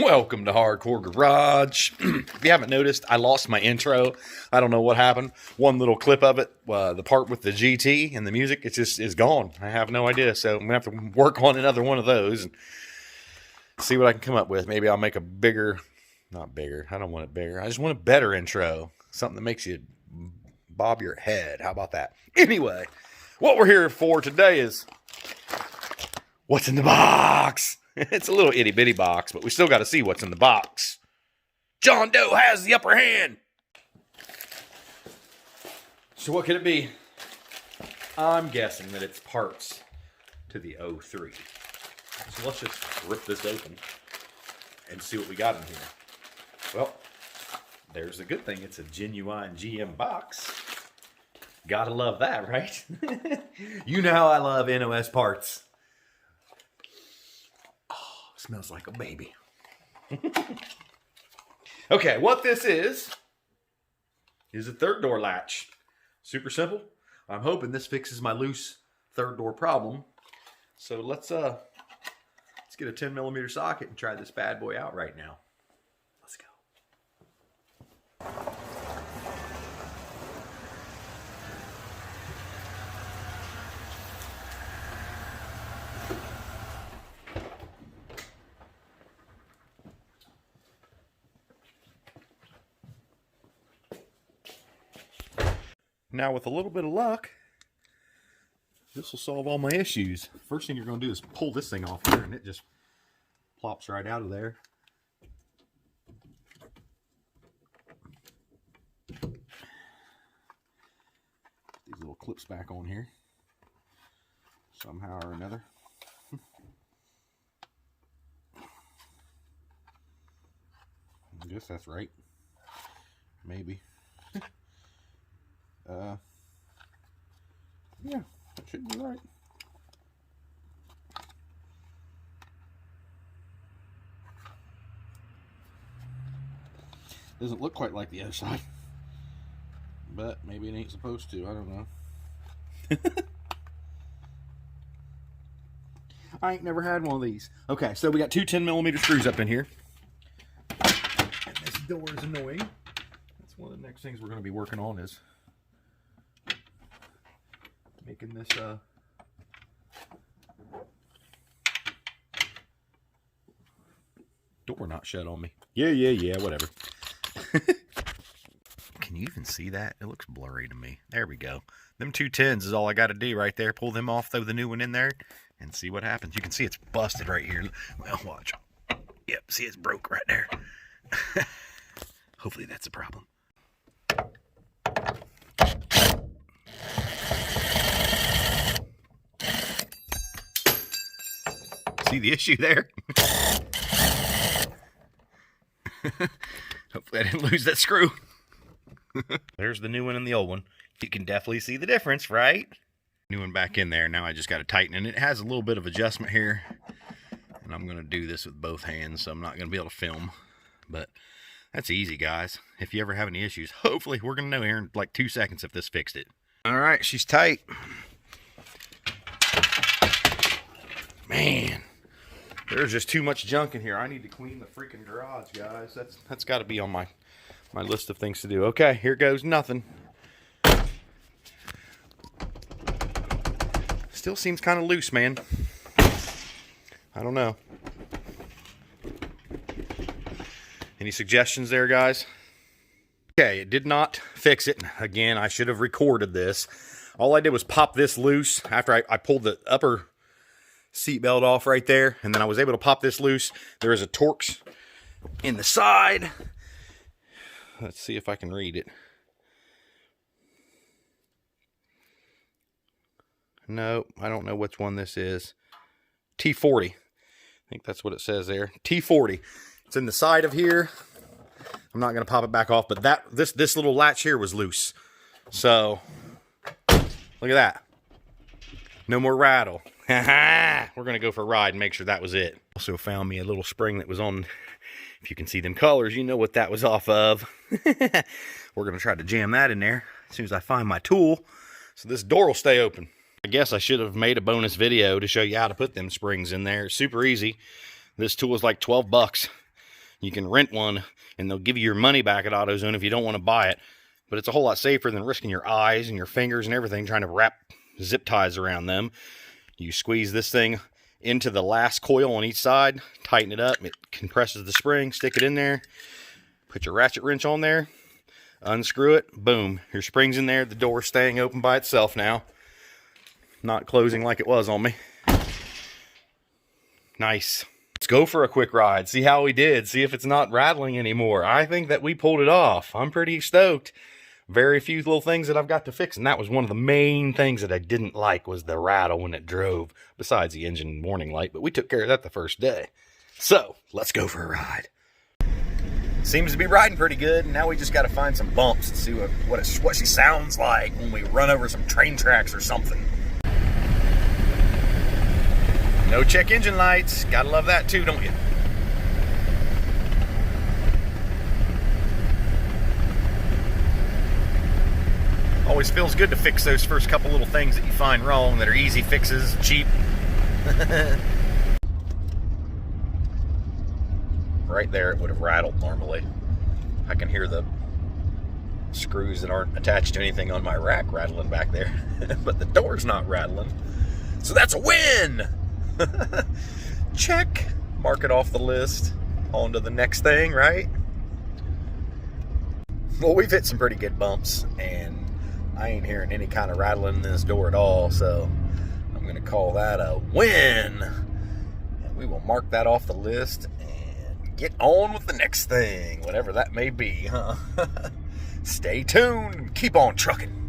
Welcome to Hardcore Garage. If you haven't noticed, I lost my intro. I don't know what happened. One little clip of it, the part with the GT and the music, it just is gone. I have no idea. So I'm going to have to work on another one of those and see what I can come up with. Maybe I'll make a bigger, not bigger. I don't want it bigger. I just want a better intro. Something that makes you bob your head. How about that? Anyway, what we're here for today is what's in the box. It's a little itty bitty box, but we still got to see what's in the box. John Doe has the upper hand. So what could it be? I'm guessing that it's parts to the 03. So let's just rip this open and see what we got in here. Well, there's the good thing. It's a genuine GM box. Gotta love that, right? You know how I love NOS parts. Smells like a baby. Okay, what this is a third door latch. Super simple. I'm hoping this fixes my loose third door problem. So let's get a 10mm socket and try this bad boy out right now. Let's go. Now, with a little bit of luck, this will solve all my issues. First thing you're going to do is pull this thing off here, and it just plops right out of there. Put these little clips back on here, somehow or another. I guess that's right. Maybe. Yeah, that should be right. Doesn't look quite like the other side, but maybe it ain't supposed to. I don't know. I ain't never had one of these. Okay, so we got two 10mm screws up in here. And this door is annoying. That's one of the next things we're going to be working on is making this door not shut on me. Yeah, whatever. Can you even see that? It looks blurry to me. There we go. Them two 10s is all I got to do right there. Pull them off, throw the new one in there, and see what happens. You can see it's busted right here. Well, watch. Yep, see it's broke right there. Hopefully that's a problem. See the issue there? Hopefully I didn't lose that screw. There's the new one and the old one. You can definitely see the difference, right? New one back in there. Now I just got to tighten it. And it has a little bit of adjustment here. And I'm going to do this with both hands, so I'm not going to be able to film. But that's easy, guys. If you ever have any issues, hopefully we're going to know here in like 2 seconds if this fixed it. All right, she's tight. Man. There's just too much junk in here. I need to clean the freaking garage, guys. That's got to be on my list of things to do. Okay, here goes nothing. Still seems kind of loose, man. I don't know. Any suggestions there, guys? Okay, it did not fix it. Again, I should have recorded this. All I did was pop this loose after I pulled the upper seatbelt off right there, and then I was able to pop this loose. There is a Torx in the side. Let's see if I can read it. No, I don't know which one this is. T40. I think that's what it says there. T40. It's in the side of here. I'm not going to pop it back off, but this little latch here was loose. So, look at that. No more rattle. We're going to go for a ride and make sure that was it. Also found me a little spring that was on, if you can see them colors, you know what that was off of. We're going to try to jam that in there as soon as I find my tool, so this door will stay open. I guess I should have made a bonus video to show you how to put them springs in there. It's super easy. This tool is like 12 bucks. You can rent one, and they'll give you your money back at AutoZone if you don't want to buy it. But it's a whole lot safer than risking your eyes and your fingers and everything trying to wrap zip ties around them. You squeeze this thing into the last coil on each side, tighten it up, it compresses the spring, stick it in there, put your ratchet wrench on there, unscrew it, boom, your spring's in there, the door's staying open by itself now, not closing like it was on me. Nice. Let's go for a quick ride, see how we did, see if it's not rattling anymore. I think that we pulled it off. I'm pretty stoked. Very few little things that I've got to fix, and that was one of the main things that I didn't like, was the rattle when it drove, besides the engine warning light, but we took care of that the first day. So, let's go for a ride. Seems to be riding pretty good, and now we just got to find some bumps and see what she sounds like when we run over some train tracks or something. No check engine lights. Gotta love that too, don't you? Always feels good to fix those first couple little things that you find wrong that are easy fixes, cheap. Right there it would have rattled normally. I can hear the screws that aren't attached to anything on my rack rattling back there. But the door's not rattling. So that's a win! Check. Mark it off the list. On to the next thing, right? Well, we've hit some pretty good bumps, and I ain't hearing any kind of rattling in this door at all, so I'm going to call that a win. And we will mark that off the list and get on with the next thing, whatever that may be, huh? Stay tuned. Keep on trucking.